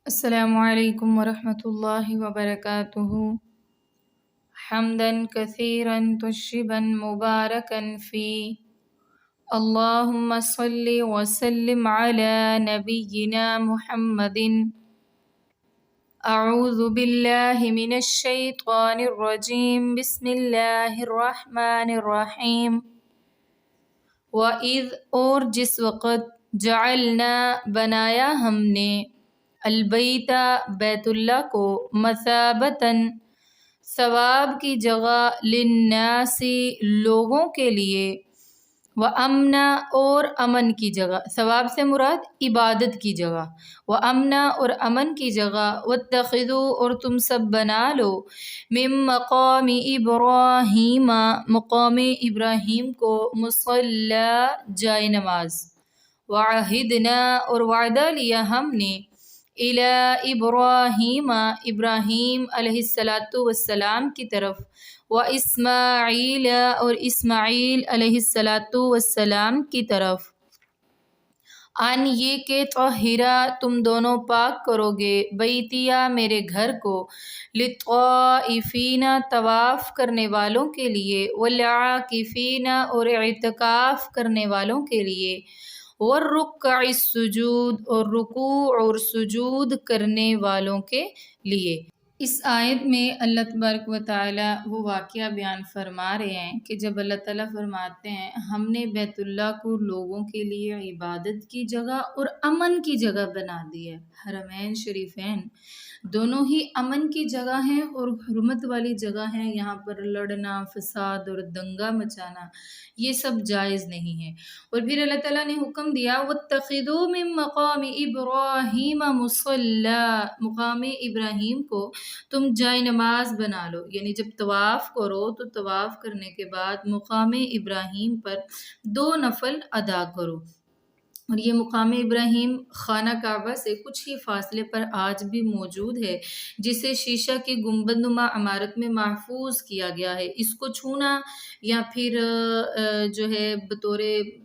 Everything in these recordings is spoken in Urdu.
السلام علیکم ورحمۃ اللہ وبرکاتہ حمدا کثیرا طیبا مبارکا فی اللہم صل وسلم علی نبینا محمد اعوذ باللہ من الشیطان الرجیم بسم اللہ الرحمن الرحیم وَإِذْ اور جس وقت جعلنا بنایا ہم نے البیت بیت اللہ کو مثابتاً ثواب کی جگہ للناس لوگوں کے لیے وامنا اور امن کی جگہ، ثواب سے مراد عبادت کی جگہ، وامنا اور امن کی جگہ، واتخذوا اور تم سب بنا لو من مقام ابراہیم مقام ابراہیم کو مصلی جائے نماز، وعہدنا اور وعدہ لیا ہم نے الی ابراہیم ابراہیم علیہ السلام کی طرف، واسماعیل اور اسماعیل علیہ السلام کی طرف، ان یہ کہ طہرا تم دونوں پاک کرو گے بیتیا میرے گھر کو، للطائفین طواف کرنے والوں کے لیے، والعاکفین اور اعتکاف کرنے والوں کے لیے، والرکع السجود اور رکوع اور سجود کرنے والوں کے لیے۔ اس آیت میں اللہ تبارک و تعالیٰ وہ واقعہ بیان فرما رہے ہیں کہ جب اللہ تعالیٰ فرماتے ہیں ہم نے بیت اللہ کو لوگوں کے لیے عبادت کی جگہ اور امن کی جگہ بنا دی ہے۔ حرمین شریفین دونوں ہی امن کی جگہ ہیں اور حرمت والی جگہ ہیں، یہاں پر لڑنا، فساد اور دنگا مچانا یہ سب جائز نہیں ہے۔ اور پھر اللہ تعالیٰ نے حکم دیا وَاتَّخِذُوا مِن مَقَامِ إِبْرَاهِيمَ مُصَلًّى مقام ابراہیم کو تم جائے نماز بنا لو، یعنی جب طواف کرو تو طواف کرنے کے بعد مقام ابراہیم پر 2 نفل ادا کرو۔ اور یہ مقام ابراہیم خانہ کعبہ سے کچھ ہی فاصلے پر آج بھی موجود ہے، جسے شیشہ کی گنبد نما عمارت میں محفوظ کیا گیا ہے۔ اس کو چھونا یا پھر جو ہے بطور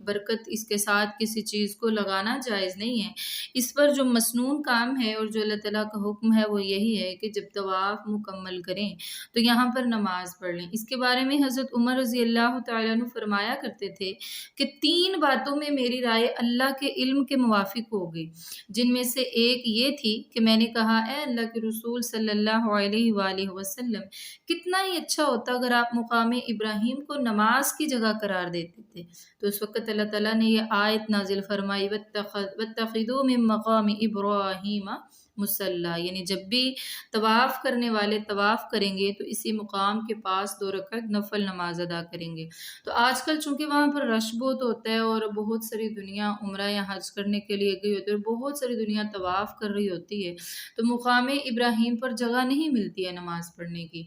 برکت اس کے ساتھ کسی چیز کو لگانا جائز نہیں ہے۔ اس پر جو مسنون کام ہے اور جو اللہ تعالیٰ کا حکم ہے وہ یہی ہے کہ جب طواف مکمل کریں تو یہاں پر نماز پڑھ لیں۔ اس کے بارے میں حضرت عمر رضی اللہ تعالیٰ عنہ فرمایا کرتے تھے کہ 3 باتوں میں میری رائے اللہ کے علم کے موافق ہو گئی، جن میں سے ایک یہ تھی کہ میں نے کہا اے اللہ کے رسول صلی اللہ علیہ وآلہ وسلم کتنا ہی اچھا ہوتا اگر آپ مقام ابراہیم کو نماز کی جگہ قرار دیتے تھے۔ تو اس وقت اللہ تعالیٰ نے یہ آیت نازل فرمائی وَاتَّخِذُوا مِن مَقَامِ إِبْرَاهِيمَ مصلی، یعنی جب بھی طواف کرنے والے طواف کریں گے تو اسی مقام کے پاس 2 رکعت نفل نماز ادا کریں گے۔ تو آج کل چونکہ وہاں پر رش بہت ہوتا ہے اور بہت ساری دنیا عمرہ یا حج کرنے کے لیے گئی ہوتی ہے اور بہت ساری دنیا طواف کر رہی ہوتی ہے، تو مقام ابراہیم پر جگہ نہیں ملتی ہے نماز پڑھنے کی۔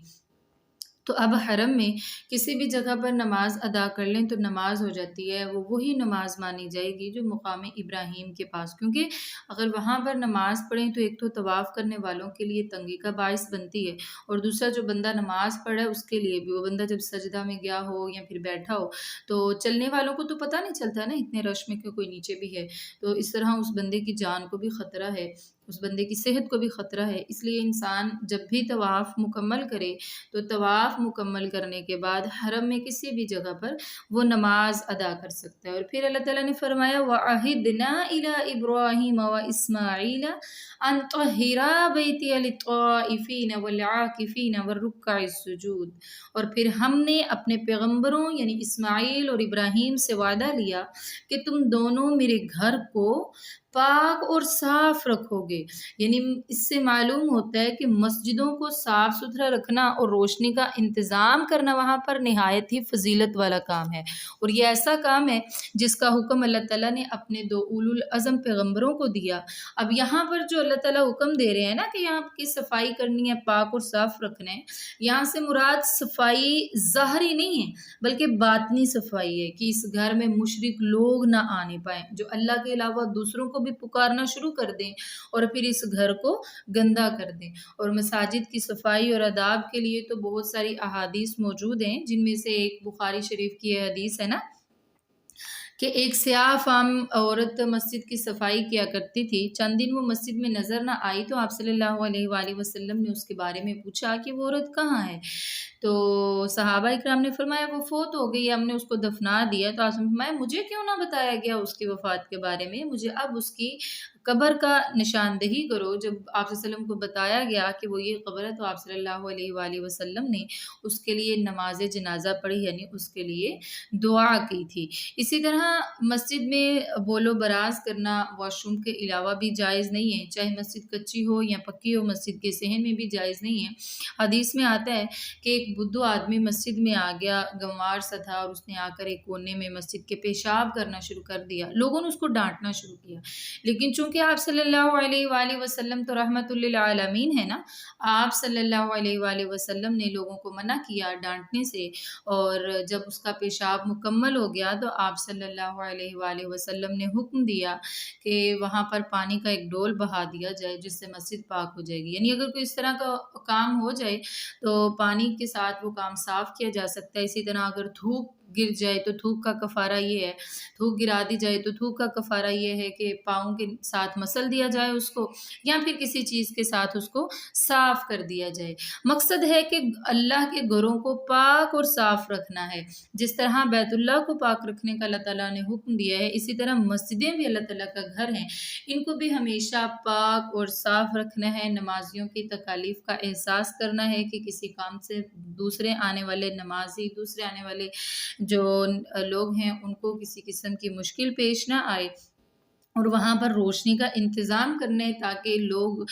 تو اب حرم میں کسی بھی جگہ پر نماز ادا کر لیں تو نماز ہو جاتی ہے، وہ وہی نماز مانی جائے گی جو مقام ابراہیم کے پاس، کیونکہ اگر وہاں پر نماز پڑھیں تو ایک تو طواف کرنے والوں کے لیے تنگی کا باعث بنتی ہے، اور دوسرا جو بندہ نماز پڑھ رہا ہے اس کے لیے بھی، وہ بندہ جب سجدہ میں گیا ہو یا پھر بیٹھا ہو تو چلنے والوں کو تو پتہ نہیں چلتا نا اتنے رش میں کہ کوئی نیچے بھی ہے، تو اس طرح اس بندے کی جان کو بھی خطرہ ہے، اس بندے کی صحت کو بھی خطرہ ہے۔ اس لیے انسان جب بھی طواف مکمل کرے تو طواف مکمل کرنے کے بعد حرم میں کسی بھی جگہ پر وہ نماز ادا کر سکتا ہے۔ اور پھر اللہ تعالیٰ نے فرمایا وَعَهِدْنَا إِلَىٰ إِبْرَاهِيمَ وَإِسْمَاعِيلَ أَن طَهِّرَا بَيْتِيَ لِلطَّائِفِينَ وَالْعَاكِفِينَ وَالرُّكَّعِ السُّجُودِ، اور پھر ہم نے اپنے پیغمبروں یعنی اسماعیل اور ابراہیم سے وعدہ لیا کہ تم دونوں میرے گھر کو پاک اور صاف رکھو گے، یعنی اس سے معلوم ہوتا ہے کہ مسجدوں کو صاف ستھرا رکھنا اور روشنی کا انتظام کرنا وہاں پر نہایت ہی فضیلت والا کام ہے، اور یہ ایسا کام ہے جس کا حکم اللہ تعالیٰ نے اپنے 2 اولو العزم پیغمبروں کو دیا۔ اب یہاں پر جو اللہ تعالیٰ حکم دے رہے ہیں نا کہ یہاں کی صفائی کرنی ہے، پاک اور صاف رکھنا ہے، یہاں سے مراد صفائی ظاہری نہیں ہے بلکہ باطنی صفائی ہے کہ اس گھر میں مشرک لوگ نہ آنے پائیں جو اللہ کے علاوہ دوسروں کو بھی پکارنا شروع کر دیں اور پھر اس گھر کو گندا کر دیں۔ اور مساجد کی صفائی اور آداب کے لیے تو بہت ساری احادیث موجود ہیں، جن میں سے ایک بخاری شریف کی یہ حدیث ہے نا کہ ایک سیاہ فام عورت مسجد کی صفائی کیا کرتی تھی، چند دن وہ مسجد میں نظر نہ آئی تو آپ صلی اللہ علیہ وآلہ وسلم نے اس کے بارے میں پوچھا کہ وہ عورت کہاں ہے؟ تو صحابہ اکرام نے فرمایا وہ فوت ہو گئی، ہم نے اس کو دفنا دیا۔ تو آپ نے فرمایا مجھے کیوں نہ بتایا گیا اس کی وفات کے بارے میں، مجھے اب اس کی قبر کا نشاندہی کرو۔ جب آپ صلی اللہ علیہ وسلم کو بتایا گیا کہ وہ یہ قبر ہے تو آپ صلی اللہ علیہ وآلہ وسلم نے اس کے لیے نماز جنازہ پڑھی، یعنی اس کے لیے دعا کی تھی۔ اسی طرح مسجد میں بول و براز کرنا واش روم کے علاوہ بھی جائز نہیں ہے، چاہے مسجد کچی ہو یا پکی ہو، مسجد کے صحن میں بھی جائز نہیں ہے۔ حدیث میں آتا ہے کہ ایک بدھو آدمی مسجد میں آ گیا، گنوار سا تھا، اور اس نے آ کر ایک کونے میں مسجد کے پیشاب کرنا شروع کر دیا۔ لوگوں نے اس کو ڈانٹنا شروع کیا، لیکن چونکہ آپ صلی اللہ علیہ وآلہ وسلم تو رحمت للعالمین ہے نا، آپ صلی اللہ علیہ وآلہ وسلم نے لوگوں کو منع کیا ڈانٹنے سے، اور جب اس کا پیشاب مکمل ہو گیا تو آپ صلی اللہ علیہ وآلہ وسلم نے حکم دیا کہ وہاں پر پانی کا ایک ڈول بہا دیا جائے جس سے مسجد پاک ہو جائے گی۔ یعنی اگر کوئی اس طرح کا کام ہو جائے تو پانی کے ساتھ وہ کام صاف کیا جا سکتا ہے۔ اسی طرح اگر تھوک گر جائے تو تھوک کا کفارہ یہ ہے، تھوک گرا دی جائے تو تھوک کا کفارہ یہ ہے کہ پاؤں کے ساتھ مسل دیا جائے اس کو، یا پھر کسی چیز کے ساتھ اس کو صاف کر دیا جائے۔ مقصد ہے کہ اللہ کے گھروں کو پاک اور صاف رکھنا ہے۔ جس طرح بیت اللہ کو پاک رکھنے کا اللہ تعالیٰ نے حکم دیا ہے، اسی طرح مسجدیں بھی اللہ تعالیٰ کا گھر ہیں، ان کو بھی ہمیشہ پاک اور صاف رکھنا ہے۔ نمازیوں کی تکالیف کا احساس کرنا ہے کہ کسی کام سے دوسرے آنے والے نمازی، دوسرے آنے والے جو لوگ ہیں ان کو کسی قسم کی مشکل پیش نہ آئے، اور وہاں پر روشنی کا انتظام کرنے تاکہ لوگ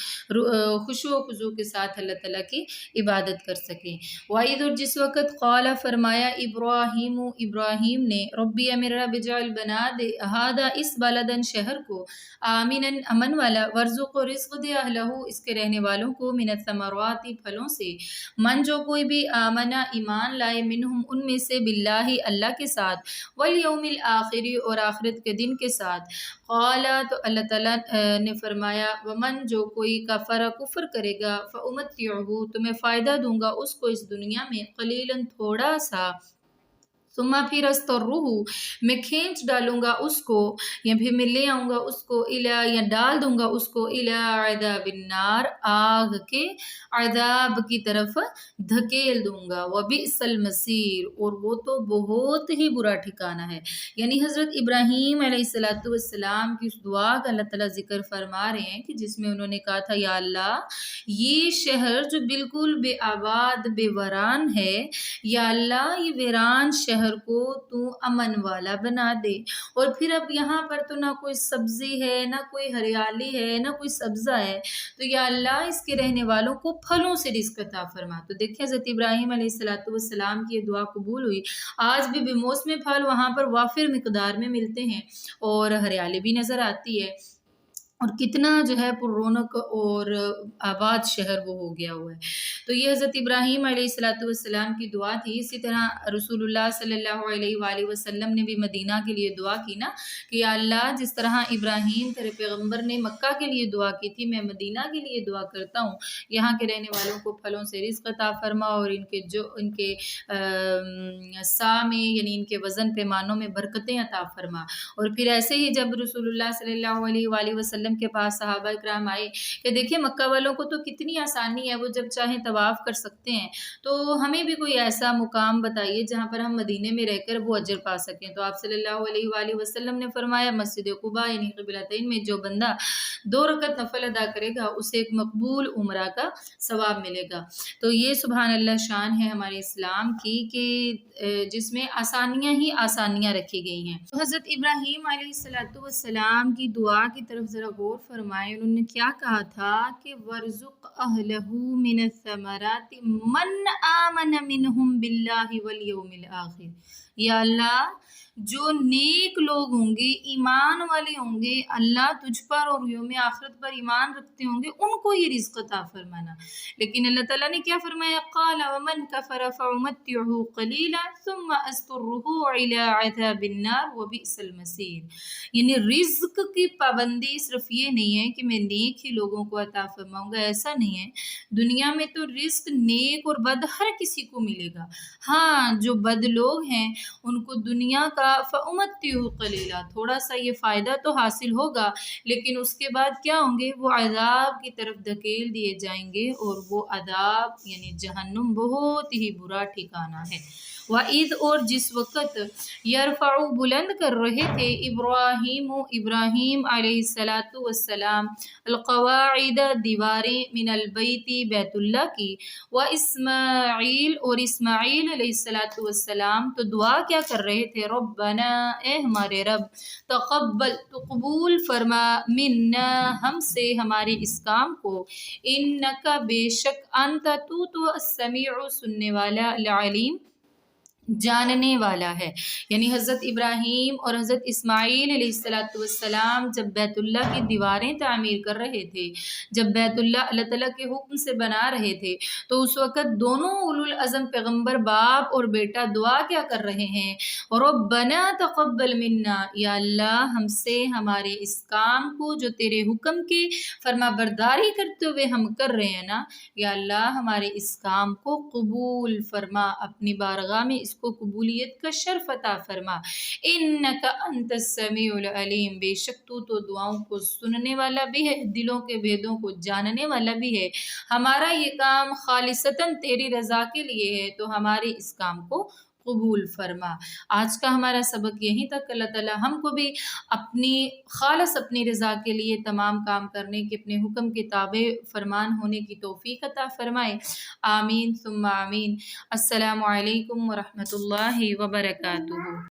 خشوع و خضوع کے ساتھ اللہ تعالیٰ کی عبادت کر سکیں۔ وعید، اور جس وقت قال فرمایا ابراہیم نے، ربی میرا رب اجعل بنا دے ہادہ اس بلدن شہر کو، آمناً امن والا، ورزق و رزق دے اہلہ اس کے رہنے والوں کو، من الثمرات پھلوں سے، من جو کوئی بھی آمنا ایمان لائے، منہم ان میں سے، باللہ اللہ کے ساتھ، والیوم الآخر اور آخرت کے دن کے ساتھ۔ قال تو اللہ تعالیٰ نے فرمایا، ومن جو کوئی کفر کفر کرے گا، فأمتعہ تو میں فائدہ دوں گا اس کو اس دنیا میں، قلیلاً تھوڑا سا، ثم پھر استرہ میں کھینچ ڈالوں گا اس کو، یا پھر میں لے آؤں گا اس کو، یا ڈال دوں گا اس کو، الی عذاب النار آگ کے عذاب کی طرف دھکیل دوں گا، وبئس المصیر اور وہ تو بہت ہی برا ٹھکانہ ہے۔ یعنی حضرت ابراہیم علیہ السلام کی اس دعا کا اللہ تعالیٰ ذکر فرما رہے ہیں کہ جس میں انہوں نے کہا تھا، یا اللہ یہ شہر جو بالکل بے آباد بے ویران ہے، یا اللہ یہ ویران شہر کو تو امن والا بنا دے، اور پھر اب یہاں پر تو نہ کوئی سبزی ہے، نہ کوئی ہریالی ہے، نہ کوئی سبزہ ہے، تو یا اللہ اس کے رہنے والوں کو پھلوں سے رزق عطا فرما۔ تو دیکھیں حضرت ابراہیم علیہ السلام کی یہ دعا قبول ہوئی۔ آج بھی بے موسم پھل وہاں پر وافر مقدار میں ملتے ہیں، اور ہریالی بھی نظر آتی ہے، اور کتنا جو ہے پر رونق اور آباد شہر وہ ہو گیا ہوا ہے۔ تو یہ حضرت ابراہیم علیہ السلام کی دعا تھی۔ اسی طرح رسول اللہ صلی اللہ علیہ وآلہ وسلم نے بھی مدینہ کے لیے دعا کی نا، کہ یا اللہ جس طرح ابراہیم تیرے پیغمبر نے مکہ کے لیے دعا کی تھی، میں مدینہ کے لیے دعا کرتا ہوں، یہاں کے رہنے والوں کو پھلوں سے رزق عطا فرما، اور ان کے سا میں یعنی ان کے وزن پیمانوں میں برکتیں عطا فرما۔ اور پھر ایسے ہی جب رسول اللہ صلی اللہ علیہ وآلہ وسلم کے پاس صحابہ اکرام آئے کہ دیکھیں مکہ والوں کو تو کتنی آسانی ہے، وہ جب چاہیں طواف کر سکتے ہیں، تو ہمیں بھی کوئی ایسا مقام بتائیے جہاں پر ہم مدینے میں رہ کر وہ اجر پا سکیں۔ تو آپ صلی اللہ علیہ وآلہ وسلم نے فرمایا، مسجد قباء یعنی قبلتین میں جو بندہ 2 رکعت نفل ادا کرے گا اسے ایک مقبول عمرہ کا ثواب ملے گا۔ تو یہ سبحان اللہ شان ہے ہمارے اسلام کی کہ جس میں آسانیاں ہی آسانیاں رکھی گئی ہیں۔ تو حضرت ابراہیم علیہ السلام کی دعا کی طرف ذرا غور فرمائیں، انہوں نے کیا کہا تھا کہ وَرْزُقْ أَهْلَهُ مِنَ الثَّمَرَاتِ مَنْ آمَنَ مِنْهُمْ بِاللَّهِ وَالْيَوْمِ الْآخِرِ، یا اللہ جو نیک لوگ ہوں گے، ایمان والے ہوں گے، اللہ تجھ پر اور یوم آخرت پر ایمان رکھتے ہوں گے، ان کو یہ رزق عطا فرمانا۔ لیکن اللہ تعالیٰ نے کیا فرمایا، قَالَ وَمَنْ كَفَرَ فَأُمَتِّعُهُ قَلِيلًا ثُمَّ أَسْتُرُّهُ إِلَىٰ عَذَابِ النَّارِ وَبِئْسَ الْمَصِيرُ۔ یعنی رزق کی پابندی صرف یہ نہیں ہے کہ میں نیک ہی لوگوں کو عطا فرماؤں گا، ایسا نہیں ہے۔ دنیا میں تو رزق نیک اور بد ہر کسی کو ملے گا، ہاں جو بد لوگ ہیں ان کو دنیا کا کا فأمتعہ قلیلا، تھوڑا سا یہ فائدہ تو حاصل ہوگا لیکن اس کے بعد کیا ہوں گے، وہ عذاب کی طرف دھکیل دیے جائیں گے، اور وہ عذاب یعنی جہنم بہت ہی برا ٹھکانہ ہے۔ وَإِذْ، اور جس وقت یرفع بلند کر رہے تھے ابراہیم علیہ السلام القواعد دیواریں من البیت بیت اللہ کی، واسماعیل، اور اسماعیل علیہ السلام تو دعا کیا کر رہے تھے، ربنا، اے ہمارے رب، تقبل، تو قبول فرما، منا، ہم سے، ہمارے اس کام کو، انکا، بے شک، انت، تو السمیع، سننے والا، العلیم، جاننے والا ہے۔ یعنی حضرت ابراہیم اور حضرت اسماعیل علیہ السلام جب بیت اللہ کی دیواریں تعمیر کر رہے تھے، جب بیت اللہ اللہ تعالیٰ کے حکم سے بنا رہے تھے، تو اس وقت دونوں اولو العزم پیغمبر باپ اور بیٹا دعا کیا کر رہے ہیں، ربنا تقبل منا، یا اللہ ہم سے ہمارے اس کام کو جو تیرے حکم کی فرما برداری کرتے ہوئے ہم کر رہے ہیں نا، یا اللہ ہمارے اس کام کو قبول فرما، اپنی بارگاہ میں اس کو قبولیت کا شرف عطا فرما، انک انت السمیع العلیم، بے شک تو دعاؤں کو سننے والا بھی ہے، دلوں کے بھیدوں کو جاننے والا بھی ہے، ہمارا یہ کام خالصتاً تیری رضا کے لیے ہے، تو ہمارے اس کام کو قبول فرما۔ آج کا ہمارا سبق یہیں تک، اللہ تعالیٰ ہم کو بھی اپنی رضا کے لیے تمام کام کرنے کے، اپنے حکم کے تابع فرمان ہونے کی توفیق عطا فرمائے، آمین ثم آمین۔ السلام علیکم ورحمۃ اللہ وبرکاتہ۔